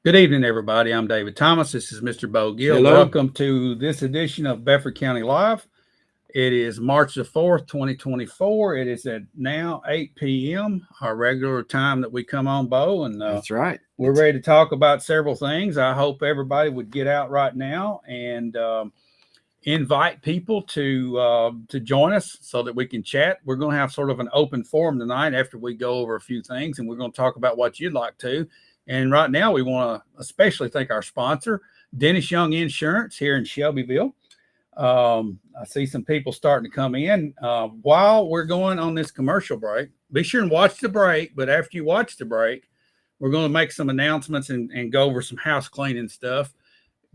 Good evening, everybody. I'm David Thomas. This is Mr. Bo Gill. Hello. Welcome to this edition of Bedford County Live. It is March the 4th, 2024. It is at now 8 p.m., our regular time that we come on, Bo. And That's right. We're ready to talk about several things. I hope everybody would get out right now and invite people to join us so that we can chat. We're going to have sort of an open forum tonight after we go over a few things, and we're going to talk about what you'd like to. And right now, we want to especially thank our sponsor, Dennis Young Insurance here in Shelbyville. I see some people starting to come in. While we're going on this commercial break, be sure and watch the break. But after you watch the break, we're going to make some announcements and go over some house cleaning stuff.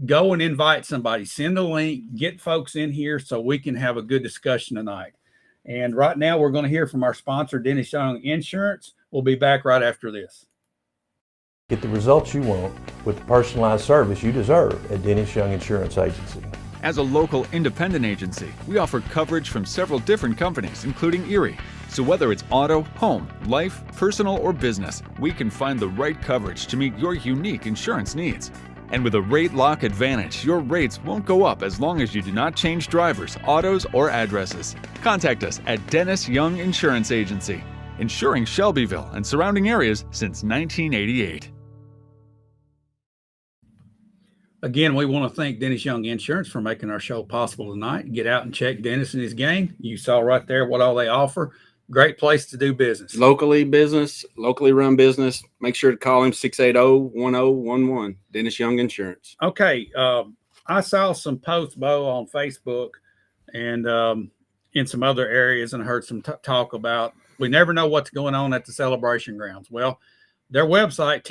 Go and invite somebody. Send a link. Get folks in here so we can have a good discussion tonight. And right now, we're going to hear from our sponsor, Dennis Young Insurance. We'll be back right after this. Get the results you want with the personalized service you deserve at Dennis Young Insurance Agency. As a local independent agency, we offer coverage from several different companies, including Erie. So whether it's auto, home, life, personal, or business, we can find the right coverage to meet your unique insurance needs. And with a rate lock advantage, your rates won't go up as long as you do not change drivers, autos, or addresses. Contact us at Dennis Young Insurance Agency, insuring Shelbyville and surrounding areas since 1988. Again, we want to thank Dennis Young Insurance for making our show possible tonight. Get out and check Dennis and his gang. You saw right there what all they offer. Great place to do business. Locally run business. Make sure to call him 680-1011, Dennis Young Insurance. Okay. I saw some posts, Bo, on Facebook and in some other areas and heard some talk about we never know what's going on at the celebration grounds. Well, their website,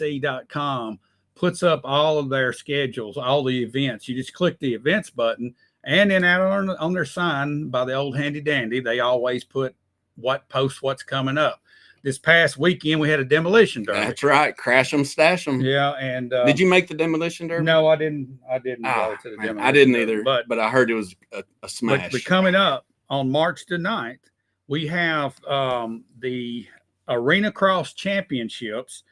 twhnc.com, puts up all of their schedules, all the events. You just click the events button, and then out on their sign by the old handy dandy, they always put what's coming up. This past weekend, we had a demolition derby. That's right. Crash them, stash them. Yeah, and did you make the demolition derby? No, I didn't. Go to the demolition. I didn't derby, either. But I heard it was a smash. But coming up on March the 9th, we have the Arena Cross Championships,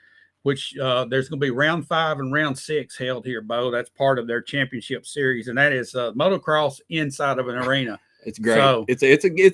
which there's going to be round 5 and round 6 held here, Bo. That's part of their championship series, and that is motocross inside of an arena. It's great. So, it's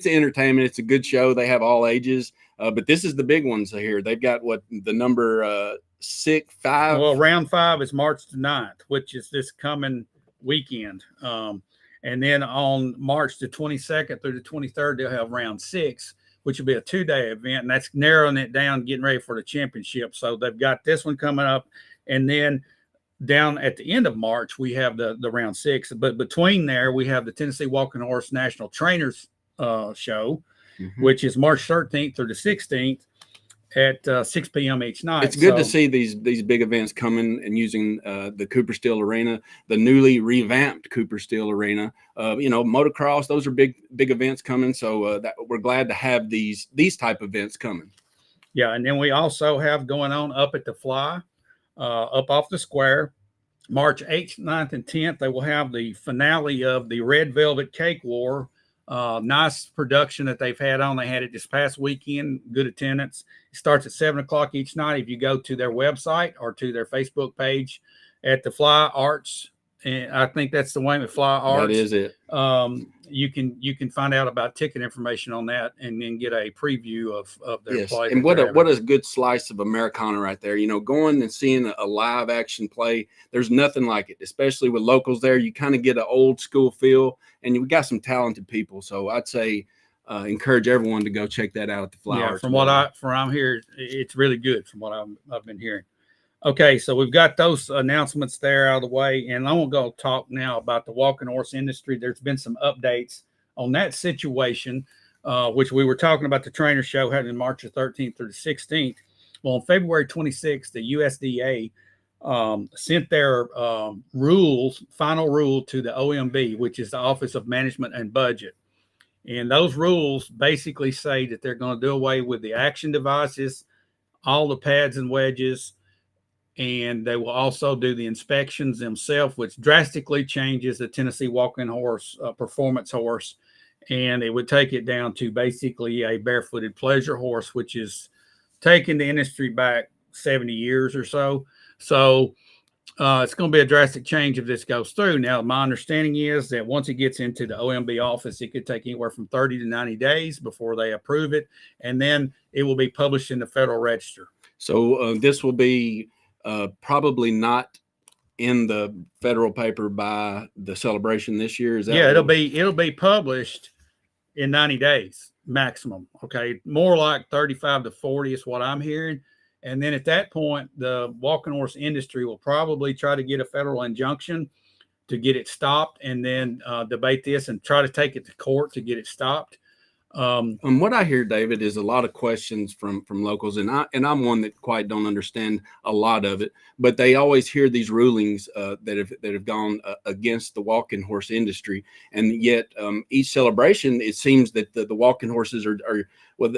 entertainment. It's a good show. They have all ages, but this is the big ones here. They've got the number 6, 5. Well, round 5 is March the 9th, which is this coming weekend. And then on March the 22nd through the 23rd, they'll have round 6, which will be a 2-day event, and that's narrowing it down, getting ready for the championship. So they've got this one coming up, and then down at the end of March, we have the round 6. But between there, we have the Tennessee Walking Horse National Trainers Show, which is March 13th through the 16th at 6 p.m. each night. It's good to see these big events coming and using the Cooper Steel Arena, the newly revamped Cooper Steel Arena. Motocross, those are big events coming. So that we're glad to have these type of events coming. Yeah, and then we also have going on up at the Fly, up off the square, March 8th, 9th, and 10th. They will have the finale of the Red Velvet Cake War. Nice production that they've had on. They had it this past weekend. Good attendance. It starts at 7 o'clock each night. If you go to their website or to their Facebook page at the Fly Arts, and I think that's the one at Fly Arts. That is it. You can find out about ticket information on that, and then get a preview of their play. And what a good slice of Americana right there. Going and seeing a live action play, there's nothing like it, especially with locals there. You kind of get an old school feel, and we got some talented people. So I'd say encourage everyone to go check that out at the Fly Arts. From I'm here, it's really good from what I've been hearing. Okay, so we've got those announcements there out of the way, and I'm going to go talk now about the walking horse industry. There's been some updates on that situation, which we were talking about the trainer show happening March the 13th through the 16th. Well, on February 26th, the USDA sent their final rule to the OMB, which is the Office of Management and Budget. And those rules basically say that they're going to do away with the action devices, all the pads and wedges, and they will also do the inspections themselves, which drastically changes the Tennessee Walking Horse performance horse. And it would take it down to basically a barefooted pleasure horse, which is taking the industry back 70 years or so. So it's going to be a drastic change if this goes through. Now, my understanding is that once it gets into the OMB office, it could take anywhere from 30 to 90 days before they approve it, and then it will be published in the Federal Register. So this will be probably not in the federal paper by the celebration this year. Is that? Yeah, it'll be published in 90 days maximum. Okay, more like 35 to 40 is what I'm hearing. And then at that point, the walking horse industry will probably try to get a federal injunction to get it stopped, and then debate this and try to take it to court to get it stopped. What I hear, David, is a lot of questions from locals, and I'm one that quite don't understand a lot of it. But they always hear these rulings that have gone against the walking horse industry, and yet each celebration, it seems that the walking horses are well,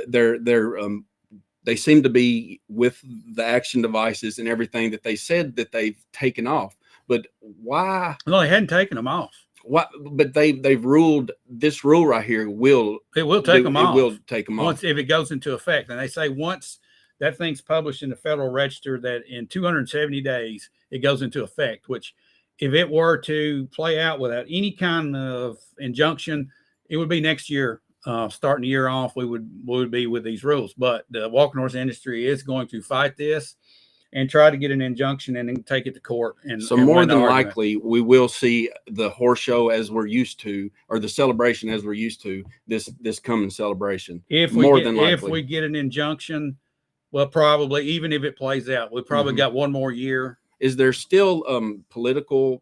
they seem to be with the action devices and everything that they said that they've taken off. But why? No, they hadn't taken them off. What? But they've ruled this rule right here will take them off. It will take them once off if it goes into effect. And they say once that thing's published in the Federal Register, that in 270 days it goes into effect. Which, if it were to play out without any kind of injunction, it would be next year. Starting the year off, we would be with these rules. But the walking horse industry is going to fight this and try to get an injunction and then take it to court. And so and more win the than argument. likely, we will see the horse show as we're used to, or the celebration as we're used to this coming celebration. If we get an injunction, well, probably, even if it plays out, we probably got one more year. Is there still political?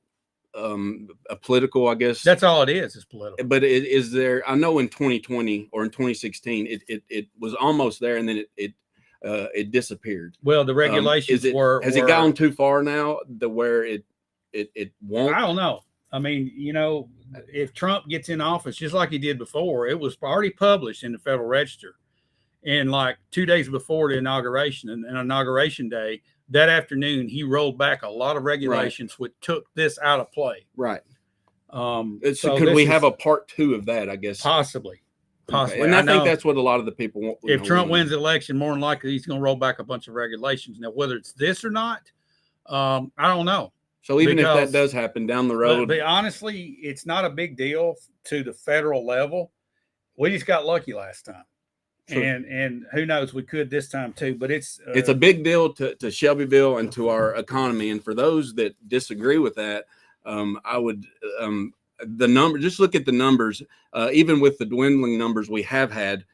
A political, I guess that's all it is political. But is there? I know in 2020 or in 2016, it was almost there, and then it disappeared. Well, the regulations has it gone too far now to where it won't? I don't know. I mean, if Trump gets in office, just like he did before, it was already published in the Federal Register, and like 2 days before the inauguration and inauguration day, that afternoon, he rolled back a lot of regulations, which took this out of play. Right. So could we have a part 2 of that? I guess possibly. Okay. And I think that's what a lot of the people want. If Trump wins the election, more than likely he's going to roll back a bunch of regulations. Now, whether it's this or not, I don't know. So even if that does happen down the road, but honestly, it's not a big deal to the federal level. We just got lucky last time. Sure. And who knows, we could this time too, but it's a big deal to Shelbyville and to our economy. And for those that disagree with that, I would the number, just look at the numbers, even with the dwindling numbers we have had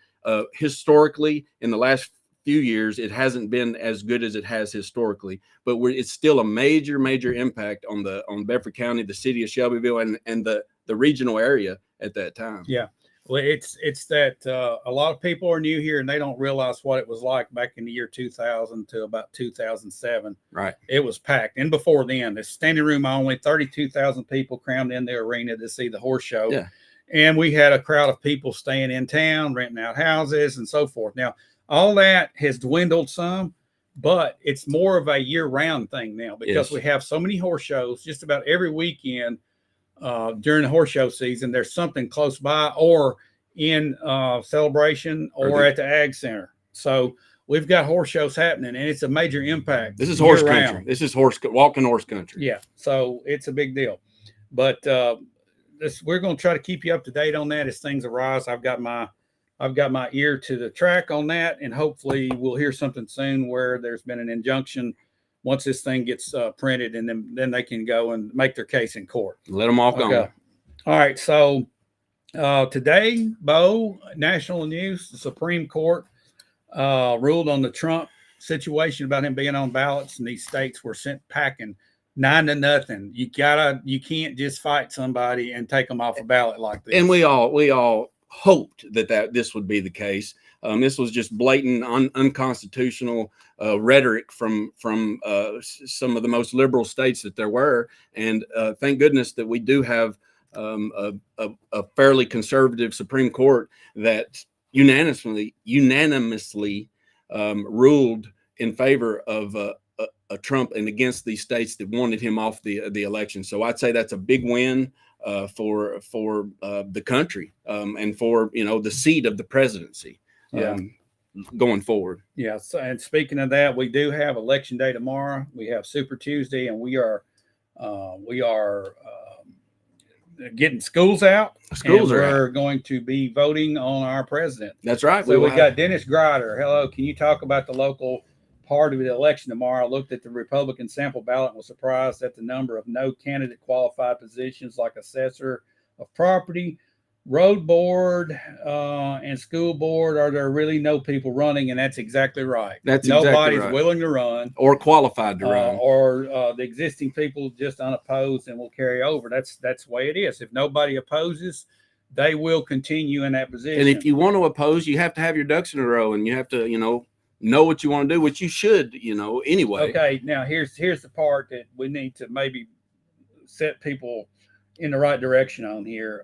historically in the last few years, it hasn't been as good as it has historically, but it's still a major impact on Bedford County, the city of Shelbyville, and the regional area at that time. Yeah. Well, it's that a lot of people are new here and they don't realize what it was like back in the year 2000 to about 2007. Right. It was packed. And before then, the standing room only, 32,000 people crammed in the arena to see the horse show. Yeah. And we had a crowd of people staying in town, renting out houses and so forth. Now, all that has dwindled some, but it's more of a year-round thing now because we have so many horse shows just about every weekend. During the horse show season, there's something close by or in celebration or at the Ag Center. So we've got horse shows happening, and it's a major impact. This is horse country. This is walking horse country. Yeah, so it's a big deal. But we're going to try to keep you up to date on that as things arise. I've got my ear to the track on that, and hopefully we'll hear something soon where there's been an injunction once this thing gets printed, and then they can go and make their case in court. Let them all go. Okay. All right. So today, Bo, national news, the Supreme Court ruled on the Trump situation about him being on ballots, and these states were sent packing 9-0. You can't just fight somebody and take them off a ballot like this. And we all hoped that this would be the case. This was just blatant unconstitutional rhetoric from some of the most liberal states that there were, and thank goodness that we do have a fairly conservative Supreme Court that unanimously ruled in favor of Trump and against these states that wanted him off the election. So I'd say that's a big win for the country and for the seat of the presidency. Yeah. going forward. Yeah. So, and speaking of that, we do have election day tomorrow. We have Super Tuesday, and we are getting schools out. Schools are we're out. going to be voting on our president. That's right. So we got Dennis Grider. Hello. Can you talk about the local part of the election tomorrow? I looked at the Republican sample ballot and was surprised at the number of no candidate qualified positions like assessor of property, road board, and school board. Are there really no people running? And that's exactly right. That's nobody's exactly right. willing to run or qualified to run, or the existing people just unopposed and will carry over. That's the way it is. If nobody opposes, they will continue in that position. and if you want to oppose, you have to have your ducks in a row, and you have to know what you want to do, which you should anyway. Okay, now here's the part that we need to maybe set people in the right direction on here.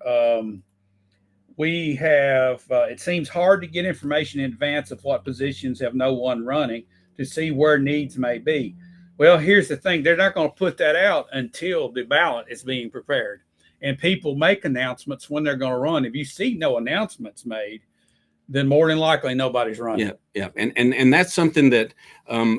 We have it seems hard to get information in advance of what positions have no one running to see where needs may be. Well, here's the thing. They're not going to put that out until the ballot is being prepared. And people make announcements when they're going to run. If you see no announcements made, then more than likely nobody's running. Yeah. And that's something that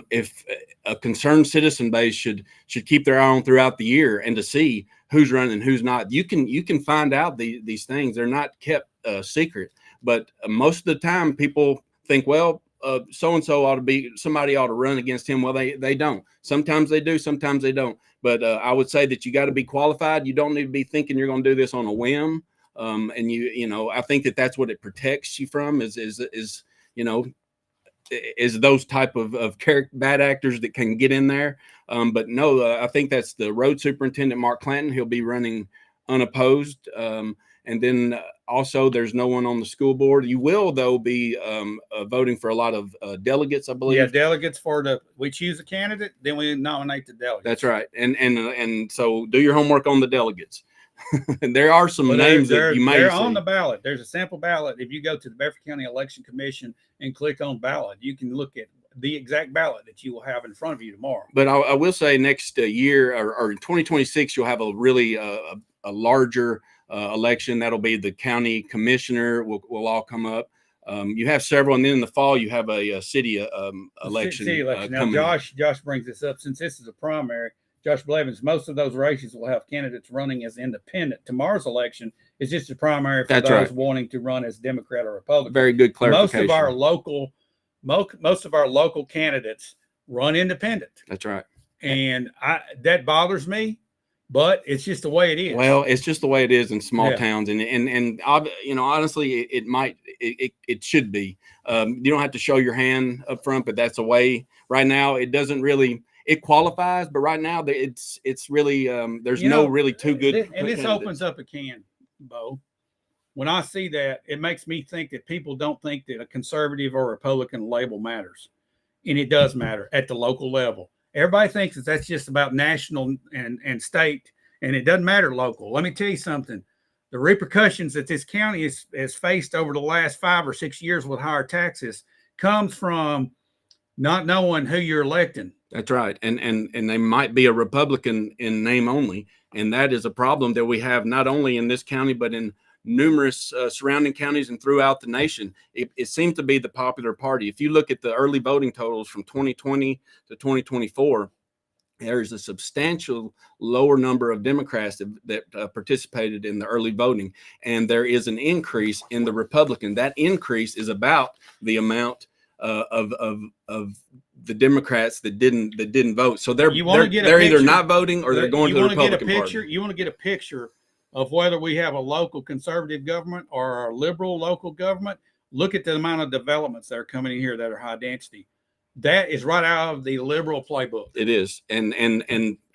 if a concerned citizen base should keep their eye on throughout the year, and to see who's running and who's not. You can find out these things. They're not kept secret, but most of the time people think, well, so-and-so somebody ought to run against him. Well, they don't. Sometimes they do, sometimes they don't. But I would say that you got to be qualified. You don't need to be thinking you're going to do this on a whim. And I think that's what it protects you from is those type of bad actors that can get in there. But no, I think that's the road superintendent, Mark Clanton. He'll be running unopposed. And then also there's no one on the school board. You will, though, be voting for a lot of delegates, I believe. Yeah, delegates we choose a candidate, then we nominate the delegates. That's right. And so do your homework on the delegates. There are some names that you may they're see on the ballot. There's a sample ballot. If you go to the Bedford County Election Commission and click on ballot, you can look at the exact ballot that you will have in front of you tomorrow. But I will say next year or in 2026, you'll have a really a larger election. That'll be the county commissioner will all come up. You have several, and then in the fall you have a city election. City election. Now, Josh brings this up. Since this is a primary, Josh Blevins, most of those races will have candidates running as independent. Tomorrow's election is just a primary for those wanting to run as Democrat or Republican. Very good clarification. Most of our local candidates run independent. That's right. And that bothers me, but it's just the way it is. Well, it's just the way it is in small towns, and honestly, it should be. You don't have to show your hand up front, but that's the way. Right now, it doesn't really. It qualifies, but right now it's really there's no really too good. And this opens up a can, Bo. When I see that, it makes me think that people don't think that a conservative or Republican label matters, and it does matter at the local level. Everybody thinks that that's just about national and state, and it doesn't matter local. Let me tell you something. The repercussions that this county has faced over the last 5 or 6 years with higher taxes comes from not knowing who you're electing. That's right. And they might be a Republican in name only. And that is a problem that we have not only in this county, but in numerous surrounding counties and throughout the nation. It seems to be the popular party. If you look at the early voting totals from 2020 to 2024, there's a substantial lower number of Democrats that participated in the early voting. And there is an increase in the Republican. That increase is about the amount of the Democrats that didn't vote. So they're either not voting or they're going to the Republican Party. You want to get a picture of whether we have a local conservative government or a liberal local government. Look at the amount of developments that are coming in here that are high density. That is right out of the liberal playbook. It is, and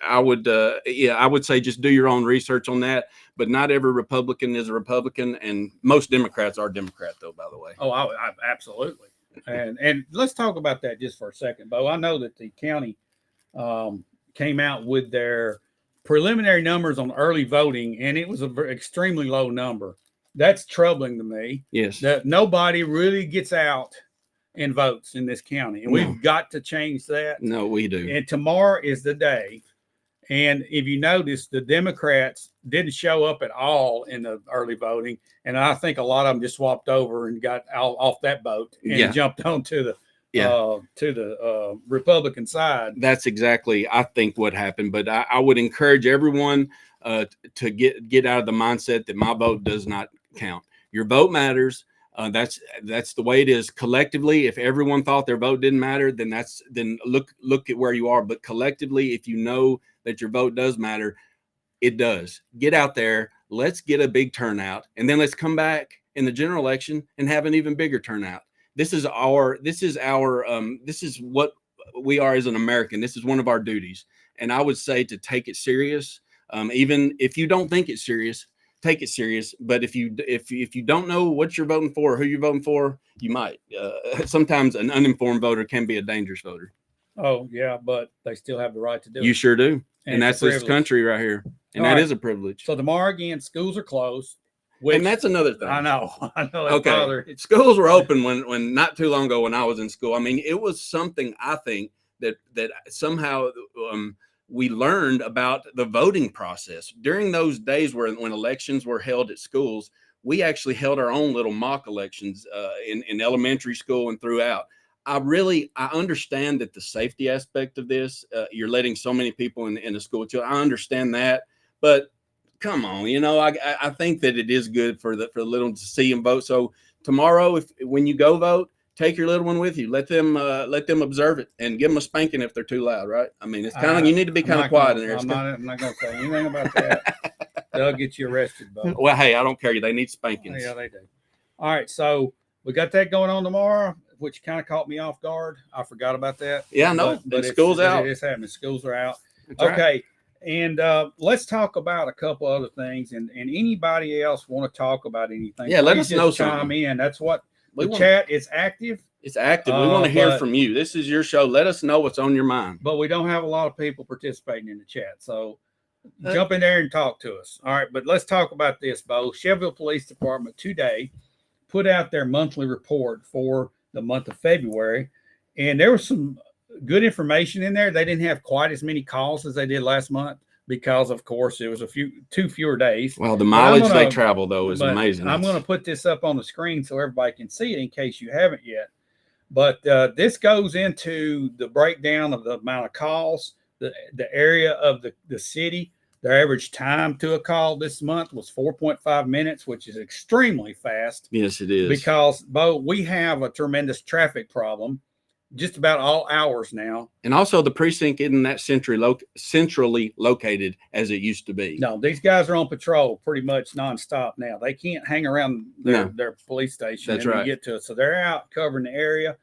I would say just do your own research on that. But not every Republican is a Republican, and most Democrats are Democrat, though. By the way. Oh, I absolutely. And let's talk about that just for a second, Bo. I know that the county came out with their preliminary numbers on early voting, and it was an extremely low number. That's troubling to me. Yes. That nobody really gets out and votes in this county, and we've got to change that. No, we do. And tomorrow is the day And if you notice, the Democrats didn't show up at all in the early voting. And I think a lot of them just swapped over and got off that boat and jumped onto the Republican side. That's exactly, I think, what happened. But I would encourage everyone to get out of the mindset that my vote does not count. Your vote matters. That's the way it is collectively. If everyone thought their vote didn't matter, then look at where you are. But collectively, if you know that your vote does matter, it does. Get out there. Let's get a big turnout, and then let's come back in the general election and have an even bigger turnout. This is what we are as an American. This is one of our duties, and I would say to take it serious. Even if you don't think it's serious, take it serious. But if you don't know what you're voting for or who you're voting for, you might. Sometimes an uninformed voter can be a dangerous voter. Oh yeah, but they still have the right to do it. You sure do, and that's this country right here, and that is a privilege. So tomorrow again, schools are closed. And that's another thing. I know. Okay. Schools were open when not too long ago when I was in school. I mean, it was something I think that somehow we learned about the voting process during those days when elections were held at schools. We actually held our own little mock elections in elementary school and throughout. I understand that the safety aspect of this, you're letting so many people in the school. I understand that, but come on, I think that it is good for the little ones to see and vote. So tomorrow, when you go vote, take your little one with you. Let them observe it and give them a spanking if they're too loud. Right? I mean, it's kind of you need to be kind of quiet in there. I'm not going to say anything about that. They'll get you arrested. Bo. Well, hey, I don't care. They need spankings. Yeah, they do. All right, so we got that going on tomorrow, which kind of caught me off guard. I forgot about that. Yeah, no, but school's out. It is happening. Schools are out. That's okay. Right. And let's talk about a couple other things. And anybody else want to talk about anything? Yeah, let us know something. something. In. That's what chat is active. It's active. We want to hear from you. This is your show. Let us know what's on your mind. But we don't have a lot of people participating in the chat. So jump in there and talk to us. All right. But let's talk about this, Bo. Shelbyville Police Department today put out their monthly report for the month of February. And there was some good information in there. They didn't have quite as many calls as they did last month because, of course, it was two fewer days. Well, the mileage they travel, though, is amazing. I'm going to put this up on the screen so everybody can see it in case you haven't yet. But this goes into the breakdown of the amount of calls, the area of the city. Their average time to a call this month was 4.5 minutes, which is extremely fast. Yes, it is. Because, Bo, we have a tremendous traffic problem just about all hours now. And also the precinct isn't that centrally located as it used to be. No, these guys are on patrol pretty much nonstop now. They can't hang around their police station. That's right. Get to it. So they're out covering the area.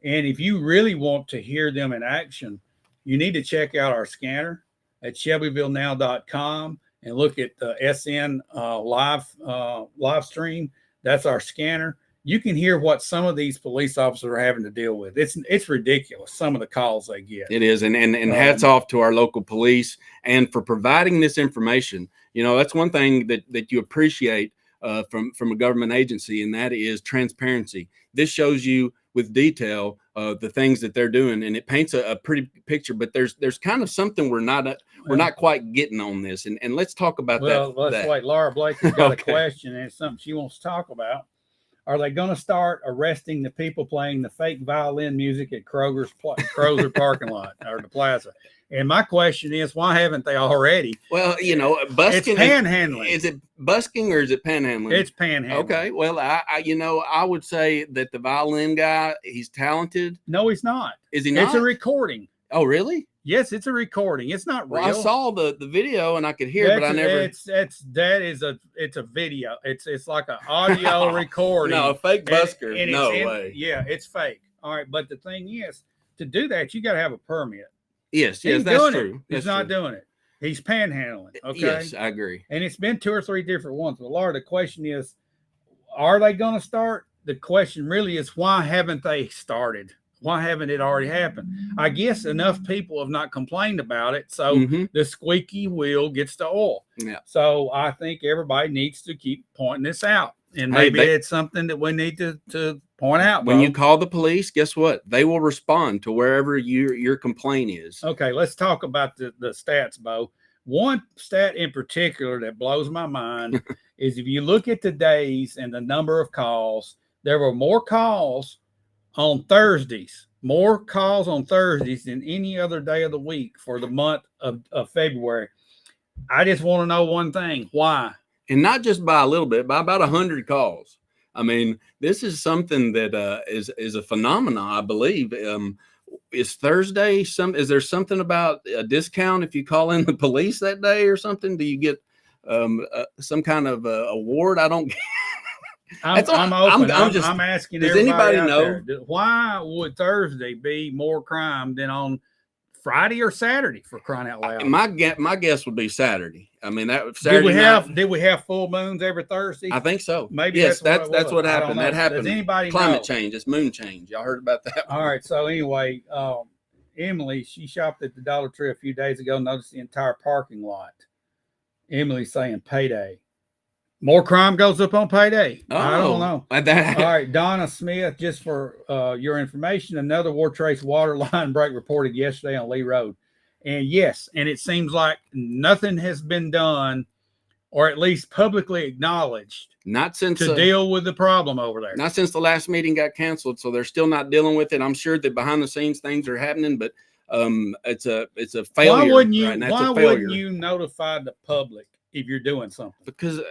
And if you really want to hear them in action, you need to check out our scanner at ShelbyvilleNow.com and look at the SN live stream. That's our scanner. You can hear what some of these police officers are having to deal with. It's ridiculous, some of the calls they get. It is. And hats off to our local police and for providing this information. That's one thing that you appreciate from a government agency, and that is transparency. This shows you with detail the things that they're doing, and it paints a pretty picture, but there's kind of something we're not quite getting on this. And let's talk about that. Well, let's wait. Laura Blake has got a question, and it's something she wants to talk about. Are they going to start arresting the people playing the fake violin music at Kroger parking lot or the plaza? And my question is, why haven't they already? Well, busking. It's panhandling. Is it busking or is it panhandling? It's panhandling. Okay. Well, I would say that the violin guy, he's talented. No, he's not. Is he not? It's a recording. Oh, really? Yes, it's a recording. It's not real. Well, I saw the video and I could hear, but I never. It's a video. It's like an audio recording. No, a fake busker. And no way. Yeah, it's fake. All right, but the thing is, to do that, you got to have a permit. Yes, that's true. He's not doing it. He's panhandling. Okay. Yes, I agree. And it's been 2 or 3 different ones. But Laura, the question is, are they going to start? The question really is, why haven't they started? Why haven't it already happened? I guess enough people have not complained about it. So the squeaky wheel gets the oil. Yeah. So I think everybody needs to keep pointing this out. and Hey, maybe it's something that we need to point out. when Bo. you call the police, guess what? They will respond to wherever your complaint is. Okay, let's talk about the stats, Bo. One stat in particular that blows my mind is if you look at the days and the number of calls, there were more calls on Thursdays than any other day of the week for the month of February. I just want to know one thing. Why? And not just by a little bit, by about 100 calls. I mean, this is something that is a phenomenon, I believe. Is Thursday is there something about a discount if you call in the police that day or something? Do you get some kind of award? I don't. I'm open. I'm asking. Does anybody know? Why would Thursday be more crime than on Friday or Saturday, for crying out loud? My guess would be Saturday. I mean, that Saturday. Did we have full moons every Thursday? I think so. Maybe yes, that's what happened. That happened. Does anybody Climate know? change. It's moon change. Y'all heard about that? All right. So anyway, Emily, she shopped at the Dollar Tree a few days ago. Noticed the entire parking lot. Emily's saying payday. More crime goes up on payday. I don't know. All right, Donna Smith, just for your information, another War Trace water line break reported yesterday on Lee Road. And yes, and it seems like nothing has been done, or at least publicly acknowledged, not since to deal with the problem over there. Not since the last meeting got canceled, so they're still not dealing with it. I'm sure that behind the scenes things are happening, but it's a failure. Why wouldn't you? Right? Why wouldn't you notify the public if you're doing something? Because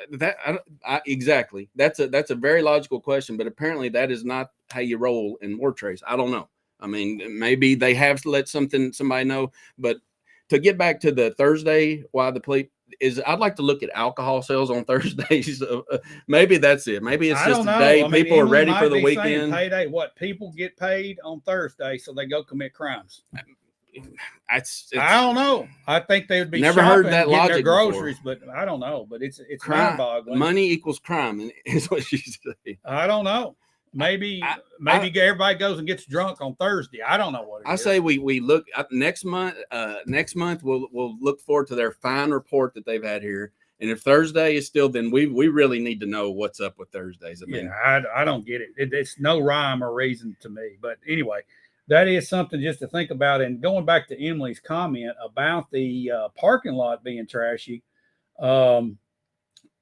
exactly. That's a very logical question, but apparently that is not how you roll in War Trace. I don't know. I mean, maybe they have let somebody know, but to get back to the Thursday, why the police is, I'd like to look at alcohol sales on Thursdays. Maybe that's it. Maybe it's just a day people are ready for the weekend. Payday, what people get paid on Thursday, so they go commit crimes. I don't know. I think they would be never heard that logic their groceries, before. But I don't know. But it's mind-boggling. Money equals crime is what you say. I don't know. Maybe everybody goes and gets drunk on Thursday. I don't know what it is. Say we look next month. Next month we'll look forward to their fine report that they've had here. And if Thursday is still, then we really need to know what's up with Thursdays. I mean, I don't get it. It's no rhyme or reason to me. But anyway, that is something just to think about. And going back to Emily's comment about the parking lot being trashy,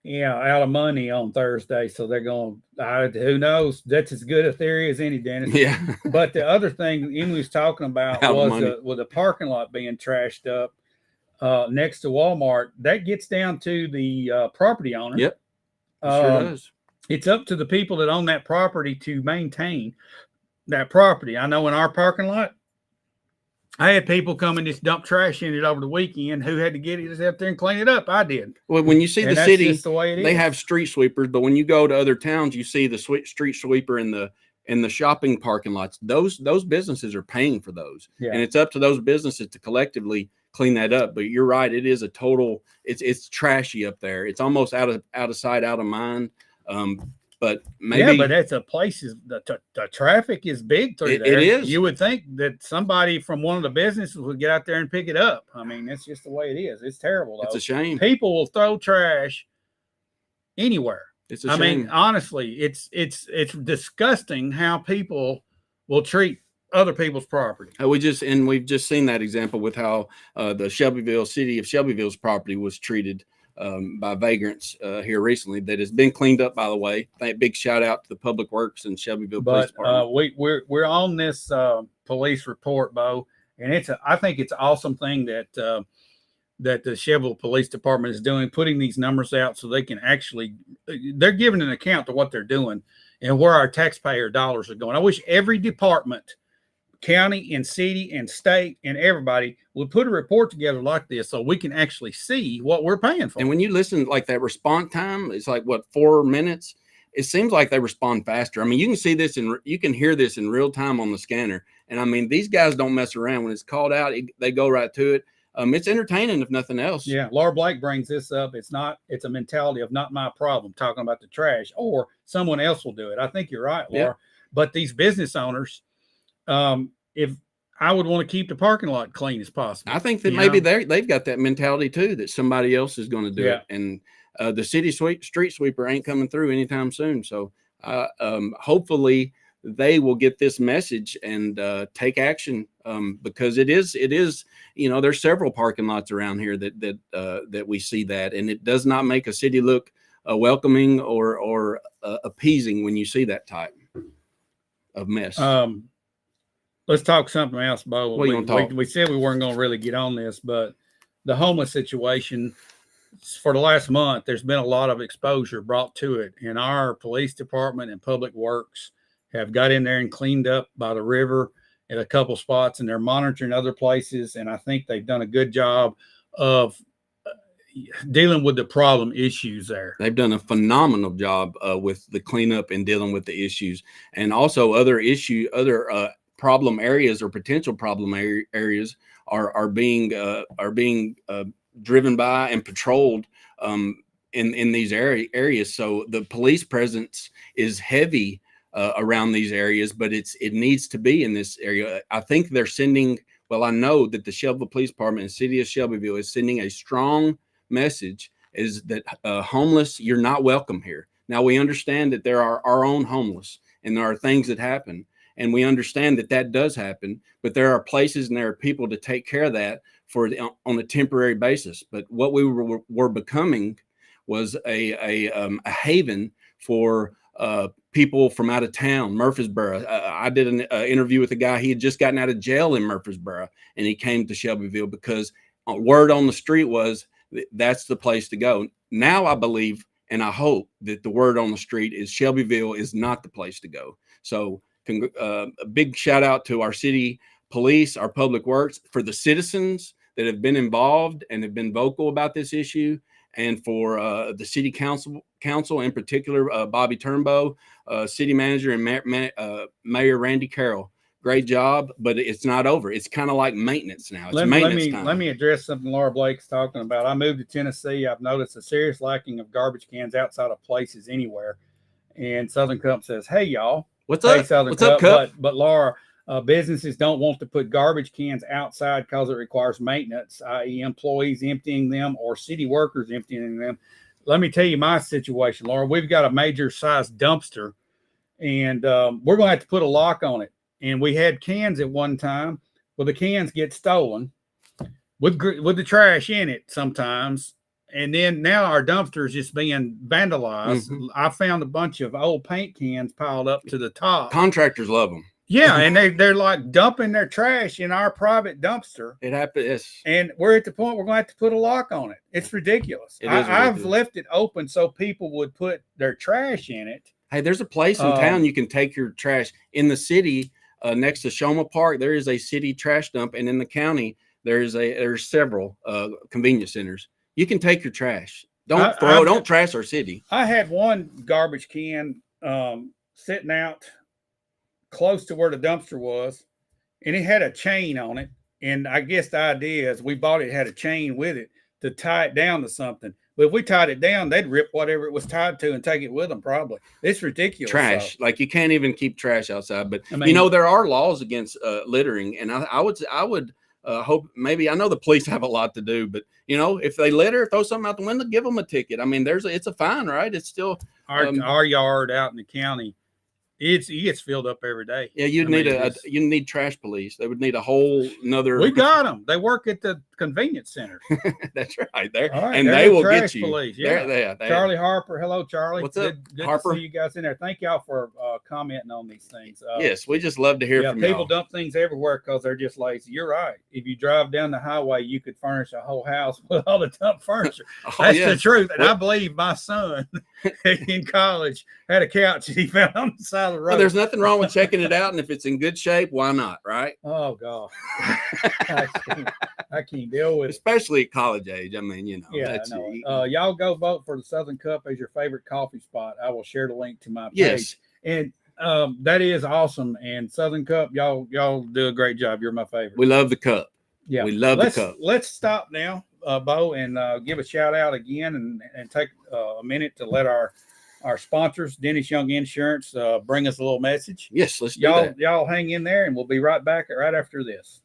out of money on Thursday. So they're going, who knows? That's as good a theory as any, Dennis. Yeah. But the other thing Emily was talking about was the parking lot being trashed up next to Walmart. That gets down to the property owner. Yep. Sure does. It's up to the people that own that property to maintain that property. I know in our parking lot, I had people come and just dump trash in it over the weekend who had to get it out there and clean it up. I did. Well, when you see the city, the way it is. They have street sweepers, but when you go to other towns, you see the street sweeper in the shopping parking lots. Those businesses are paying for those. Yeah. And it's up to those businesses to collectively clean that up. But you're right, it is a total, it's trashy up there. It's almost out of sight, out of mind. But maybe, but that's a place. The traffic is big through there. It is. You would think that somebody from one of the businesses would get out there and pick it up. I mean, that's just the way it is. It's terrible, though. It's a shame. People will throw trash anywhere. It's a shame. I mean, honestly, it's disgusting how people will treat other people's property. We've just seen that example with how the city of Shelbyville's property was treated by vagrants here recently. That has been cleaned up, by the way. Big shout out to the Public Works and Shelbyville Police Department. We're on this police report, Bo, and I think it's an awesome thing that the Shelbyville Police Department is doing, putting these numbers out so they can they're giving an account to what they're doing and where our taxpayer dollars are going. I wish every department, county and city and state and everybody would put a report together like this so we can actually see what we're paying for. And when you listen, like that response time, it's like 4 minutes. It seems like they respond faster. I mean, you can see this you can hear this in real time on the scanner. And I mean, these guys don't mess around. When it's called out, they go right to it. It's entertaining, if nothing else. Yeah. Laura Blake brings this up. It's a mentality of not my problem, talking about the trash, or someone else will do it. I think you're right, Laura. Yeah. But these business owners, if I would want to keep the parking lot clean as possible. I think that maybe they've got that mentality too, that somebody else is going to do it. And the street sweeper ain't coming through anytime soon. So hopefully they will get this message and take action, because it is, there's several parking lots around here that we see that, and it does not make a city look welcoming or appeasing when you see that type of mess. Let's talk something else, Bo. What do you want to talk? We said we weren't going to really get on this, but the homeless situation for the last month, there's been a lot of exposure brought to it, and our police department and public works have got in there and cleaned up by the river at a couple spots, and they're monitoring other places. And I think they've done a good job of dealing with the problem issues there. They've done a phenomenal job with the cleanup and dealing with the issues, and also other problem areas or potential problem areas are being driven by and patrolled in these areas. So the police presence is heavy around these areas, but it needs to be in this area. I think they're sending. Well, I know that the Shelbyville Police Department and City of Shelbyville is sending a strong message: is that homeless, you're not welcome here. Now, we understand that there are our own homeless, and there are things that happen, and we understand that does happen, but there are places and there are people to take care of that on a temporary basis. But what we were becoming was a haven for people from out of town. Murfreesboro. I did an interview with a guy. He had just gotten out of jail in Murfreesboro, and he came to Shelbyville because word on the street was that's the place to go. Now I believe and I hope that the word on the street is Shelbyville is not the place to go. So a big shout out to our city police, our public works, for the citizens that have been involved and have been vocal about this issue, and for the city council in particular, Bobby Turnbow, city manager, and Mayor Randy Carroll. Great job, but it's not over. It's kind of like maintenance now. It's maintenance time. Let me address something Laura Blake's talking about. I moved to Tennessee. I've noticed a serious lacking of garbage cans outside of places anywhere. And Southern Cup says, "Hey, y'all. What's up? Hey, Southern What's up, Cup?" But Laura, businesses don't want to put garbage cans outside because it requires maintenance, i.e. employees emptying them or city workers emptying them. Let me tell you my situation, Laura. We've got a major size dumpster, and we're going to have to put a lock on it. And we had cans at one time. Well, the cans get stolen with the trash in it sometimes. And then now our dumpster is just being vandalized. Mm-hmm. I found a bunch of old paint cans piled up to the top. Contractors love them. Yeah, and they're like dumping their trash in our private dumpster. It happens. And we're at the point we're going to have to put a lock on it. It's ridiculous. I've left it open so people would put their trash in it. Hey, there's a place in town you can take your trash. In the city, next to Shoma Park, there is a city trash dump, and in the county, there's several convenience centers. You can take your trash. Don't trash our city. I had one garbage can sitting out close to where the dumpster was, and it had a chain on it. And I guess the idea is we bought it had a chain with it to tie it down to something. But if we tied it down, they'd rip whatever it was tied to and take it with them. Probably. It's ridiculous. Trash. Like you can't even keep trash outside. But I mean, there are laws against littering, and I would hope maybe, I know the police have a lot to do, but if they litter, throw something out the window, give them a ticket. I mean, it's a fine, right? It's still our yard out in the county. It gets filled up every day. Yeah, you need trash police. They would need a whole nother. We got them. They work at the convenience center. That's right. There, right, and they will get you. Police. Yeah. Charlie Harper. Hello, Charlie. What's up, good Harper? To see you guys in there. Thank y'all for commenting on these things. Yes, we just love to hear from people. Y'all. Dump things everywhere because they're just lazy. You're right. If you drive down the highway, you could furnish a whole house with all the dump furniture. That's the truth. And I believe my son in college had a couch that he found on the side of the road. Well, there's nothing wrong with checking it out, and if it's in good shape, why not, right? Oh God, I can't deal with it. Especially at college age. I mean, Yeah, I know. Y'all go vote for the Southern Cup as your favorite coffee spot. I will share the link to my page. Yes, and that is awesome. And Southern Cup, y'all do a great job. You're my favorite. We love the cup. Yeah, we love the cup. Let's stop now, Bo, and give a shout out again, and take a minute to let our sponsors, Dennis Young Insurance, bring us a little message. Yes, let's do that. Y'all hang in there, and we'll be right back right after this.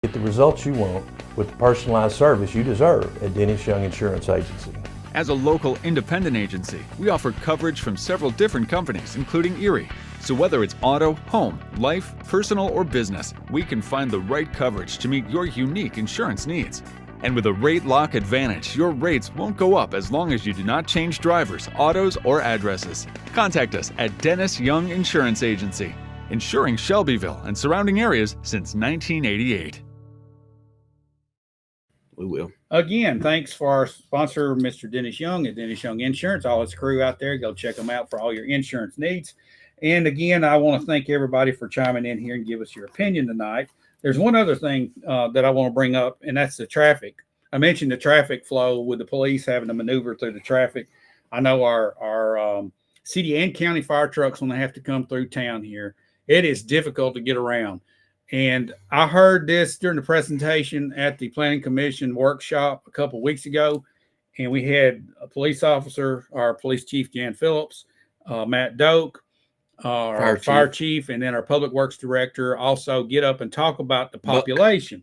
Get the results you want with the personalized service you deserve at Dennis Young Insurance Agency. As a local independent agency, we offer coverage from several different companies, including Erie. So whether it's auto, home, life, personal, or business, we can find the right coverage to meet your unique insurance needs. And with a rate lock advantage, your rates won't go up as long as you do not change drivers, autos, or addresses. Contact us at Dennis Young Insurance Agency, insuring Shelbyville and surrounding areas since 1988. We will. Again, thanks for our sponsor, Mr. Dennis Young at Dennis Young Insurance. All his crew out there, go check them out for all your insurance needs. And again, I want to thank everybody for chiming in here and give us your opinion tonight. There's one other thing that I want to bring up, and that's the traffic. I mentioned the traffic flow with the police having to maneuver through the traffic. I know our city and county fire trucks, when they have to come through town here, it is difficult to get around. And I heard this during the presentation at the Planning Commission workshop a couple of weeks ago, and we had a police officer, our police chief, Jan Phillips, Matt Doak, our fire chief, and then our public works director also get up and talk about the population.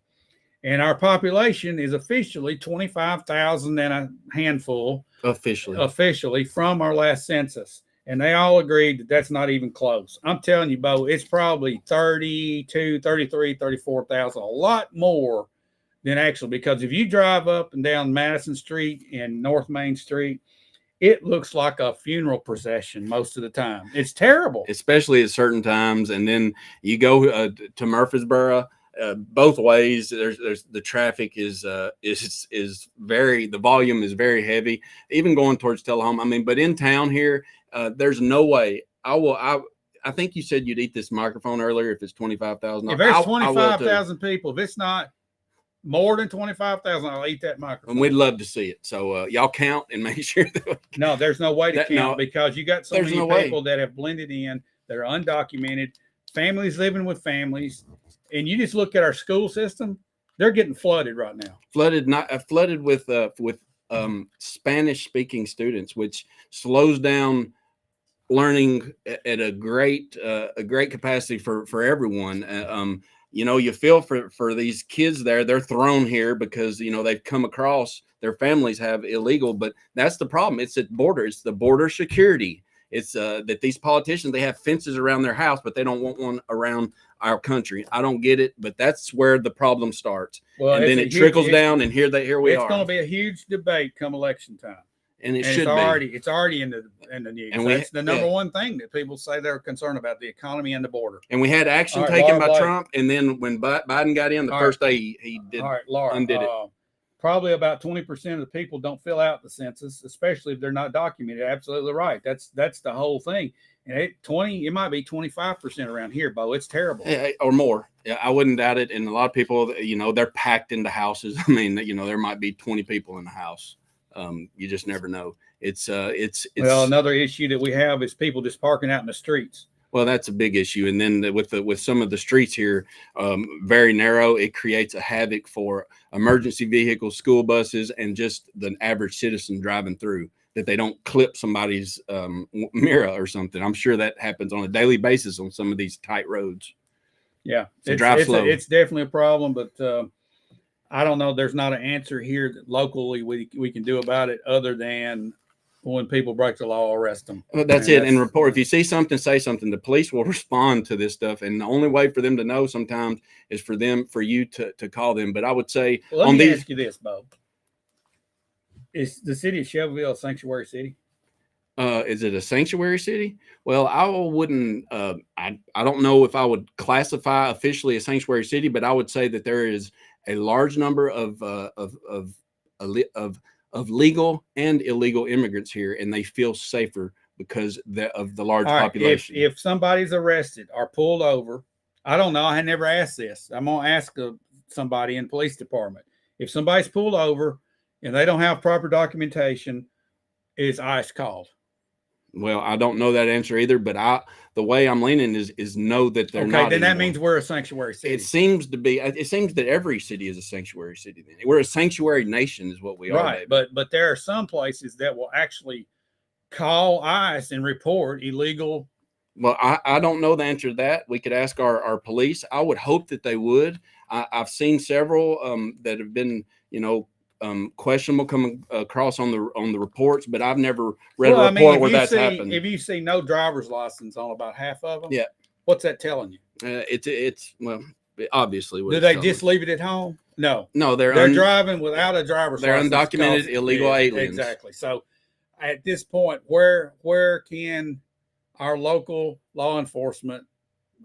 And our population is officially 25,000 and a handful officially from our last census. And they all agreed that that's not even close. I'm telling you, Bo, it's probably 32, 33, 34,000, a lot more than actually, because if you drive up and down Madison Street and North Main Street, it looks like a funeral procession most of the time. It's terrible, especially at certain times. And then you go to Murfreesboro, both ways. There's the traffic is very, the volume is very heavy. Even going towards Tullahoma. I mean, but in town here, there's no way I think you said you'd eat this microphone earlier if it's 25,000. If there's 25,000 people, if it's not more than 25,000, I'll eat that microphone. And we'd love to see it. So y'all count and make sure that no, there's no way to count because you got so many people that have blended in, that are undocumented, families living with families. And you just look at our school system, they're getting flooded right now. Flooded with Spanish speaking students, which slows down learning at a great capacity for everyone. You feel for these kids there. They're thrown here because they've come across, their families have illegal, but that's the problem. It's at border. It's the border security. It's that these politicians, they have fences around their house, but they don't want one around our country. I don't get it, but that's where the problem starts. Well, and then it trickles down, and here we are. It's going to be a huge debate come election time. And it's already in the news. And that's the number one thing that people say they're concerned about, the economy and the border. And we had action taken by Trump, and then when Biden got in, the first day he did undid it. Probably about 20% of the people don't fill out the census, especially if they're not documented. Absolutely right. That's the whole thing. And it might be 25% around here, Bo. It's terrible. Or more. Yeah, I wouldn't doubt it. And a lot of people, they're packed into houses. I mean, there might be 20 people in the house. You just never know. It's well, another issue that we have is people just parking out in the streets. Well, that's a big issue. And then with some of the streets here, very narrow, it creates a havoc for emergency vehicles, school buses, and just the average citizen driving through, that they don't clip somebody's mirror or something. I'm sure that happens on a daily basis on some of these tight roads. Yeah. So drive slow. It's definitely a problem, but I don't know. There's not an answer here that locally we can do about it other than when people break the law, arrest them. Well, that's it. And report. If you see something, say something. The police will respond to this stuff. And the only way for them to know sometimes is for you to call them. But I would say, let me ask you this, Bo. Is the city of Shelbyville a sanctuary city? Is it a sanctuary city? Well, I wouldn't. I don't know if I would classify officially a sanctuary city, but I would say that there is a large number of legal and illegal immigrants here, and they feel safer because of the large population. If somebody's arrested or pulled over, I don't know. I had never asked this. I'm gonna ask somebody in the police department. If somebody's pulled over and they don't have proper documentation, is ICE called? Well, I don't know that answer either, but the way I'm leaning is know that they're not. Okay, then that means we're a sanctuary city. It seems to be. It seems that every city is a sanctuary city. Then we're a sanctuary nation, is what we are. Right, but there are some places that will actually call ICE and report illegal. Well, I don't know the answer to that. We could ask our police. I would hope that they would. I've seen several that have been, questionable coming across on the reports, but I've never read Well, a I report mean, where that's happened. if you see no driver's license on about half of them, Yeah. what's that telling you? It's well, obviously. What Do it's they telling just leave it at home? No, No, they're driving without a driver's they're license. undocumented illegal aliens. Exactly. So at this point, where can our local law enforcement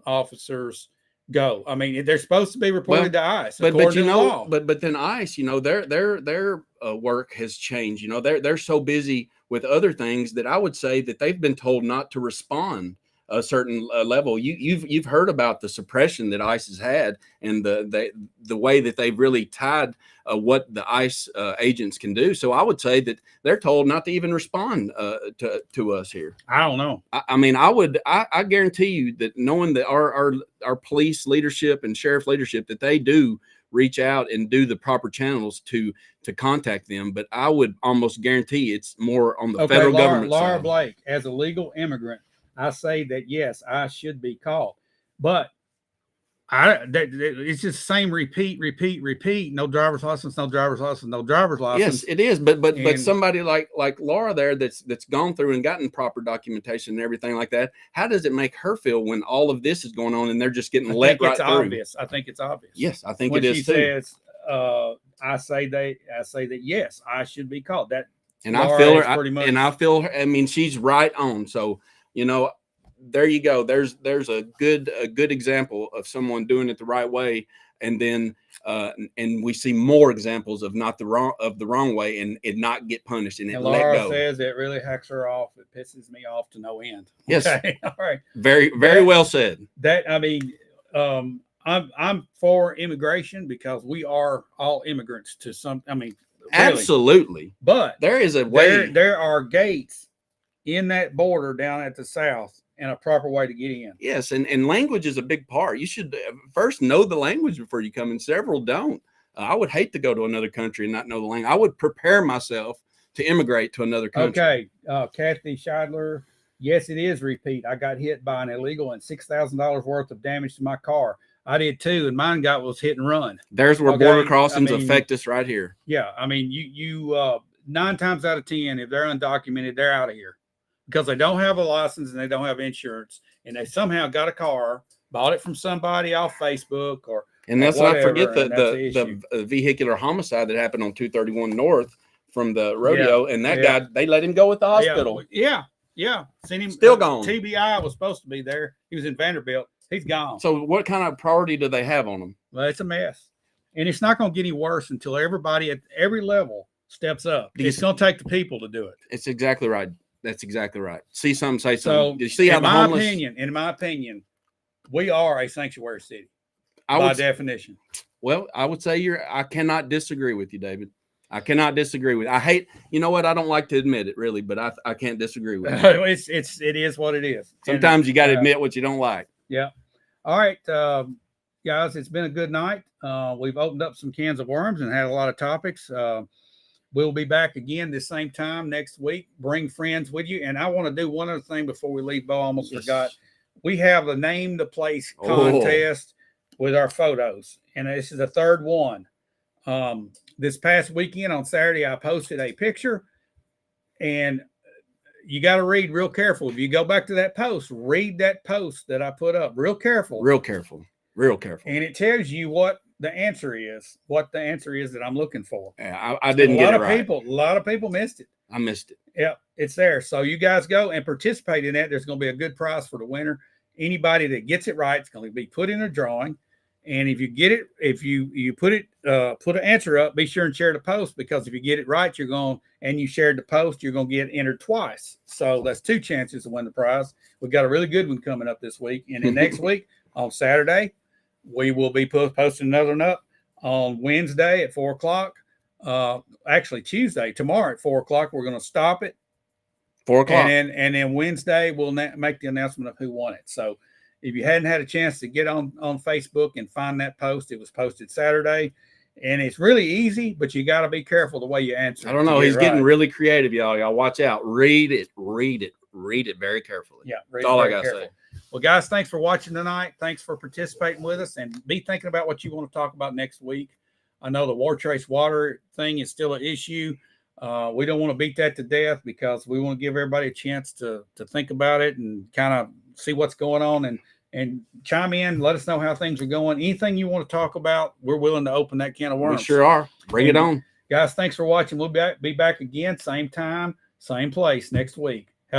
officers go? I mean, they're supposed to be reported to ICE, but you to know, law. but then ICE, their work has changed. They're so busy with other things that I would say that they've been told not to respond a certain level. You've heard about the suppression that ICE has had, and the way that they've really tied what the ICE agents can do. So I would say that they're told not to even respond to us here. I don't know. I mean, I guarantee you that knowing that our police leadership and sheriff leadership, that they do reach out and do the proper channels to contact them. But I would almost guarantee it's more on the federal government Laura side. Blake, as a legal immigrant, I say that yes, I should be called, but it's just the same repeat. No driver's license, no driver's license, no driver's license. Yes, it is. But somebody like Laura there that's gone through and gotten proper documentation and everything like that, how does it make her feel when all of this is going on and they're just getting let right through? Obvious. I think it's obvious. Yes, I think when it is she too. Says, I say that yes, I should be called that. And I feel her pretty much. And I feel her. I mean, she's right on. So, there you go. There's a good example of someone doing it the right way, and then and we see more examples of the wrong way, and it not get punished and and let Laura go. Says it really hacks her off. It pisses me off to no end. Yes. Okay. All right. Very well said. I mean, I'm for immigration because we are all immigrants to some. I mean, really. Absolutely. But there is a way. There are gates in that border down at the south and a proper way to get in. Yes, and language is a big part. You should first know the language before you come in. Several don't. I would hate to go to another country and not know the language. I would prepare myself to immigrate to another country. Okay, Kathy Scheidler. Yes, it is repeat. I got hit by an illegal and $6,000 worth of damage to my car. I did too, and mine was hit and run. There's where border crossings affect us right here. Yeah, I mean, you 9 times out of 10, if they're undocumented, they're out of here because they don't have a license and they don't have insurance, and they somehow got a car, bought it from somebody off Facebook or. And let's not forget the vehicular homicide that happened on 231 North from the rodeo, and that guy, they let him go at the hospital. Yeah. Seen him still gone. TBI was supposed to be there. He was in Vanderbilt. He's gone. So what kind of priority do they have on him? Well, it's a mess. And it's not going to get any worse until everybody at every level steps up. It's going to take the people to do it. It's exactly right. That's exactly right. See something, say something. So, you see how in my opinion, we are a sanctuary city by definition. Well, I would say I cannot disagree with you, David. I cannot disagree with you. I hate, you know what? I don't like to admit it really, but I can't disagree with you. It is what it is. Sometimes you got to admit what you don't like. Yeah. All right, guys, it's been a good night. We've opened up some cans of worms and had a lot of topics. We'll be back again this same time next week. Bring friends with you. And I want to do one other thing before we leave. Bo, almost forgot. We have a name the place contest with our photos. And this is the third one. This past weekend on Saturday, I posted a picture. And you got to read real careful. If you go back to that post, read that post that I put up real careful. Real careful. And it tells you what the answer is that I'm looking for. Yeah, I didn't get it right. A lot of people missed it. I missed it. Yeah, it's there. So you guys go and participate in that. There's going to be a good prize for the winner. Anybody that gets it right is going to be put in a drawing. And if you get it, if you put an answer up, be sure and share the post, because if you get it right, and you shared the post, you're going to get entered twice. So that's 2 chances to win the prize. We've got a really good one coming up this week. And then next week on Saturday, we will be posting another one up on Wednesday at 4:00. Actually Tuesday, tomorrow at 4:00. We're going to stop it 4:00. And then Wednesday we'll make the announcement of who won it. So if you hadn't had a chance to get on Facebook and find that post, it was posted Saturday, and it's really easy, but you got to be careful the way you answer. I don't know. He's getting really creative, y'all. Y'all watch out. Read it very carefully. Yeah. That's all I got to say. Well, guys, thanks for watching tonight. Thanks for participating with us, and be thinking about what you want to talk about next week. I know the water trace water thing is still an issue. We don't want to beat that to death because we want to give everybody a chance to think about it and kind of see what's going on and chime in. Let us know how things are going. Anything you want to talk about, we're willing to open that can of worms. We sure are. Bring it on. Guys, thanks for watching. We'll be back again, same time, same place next week.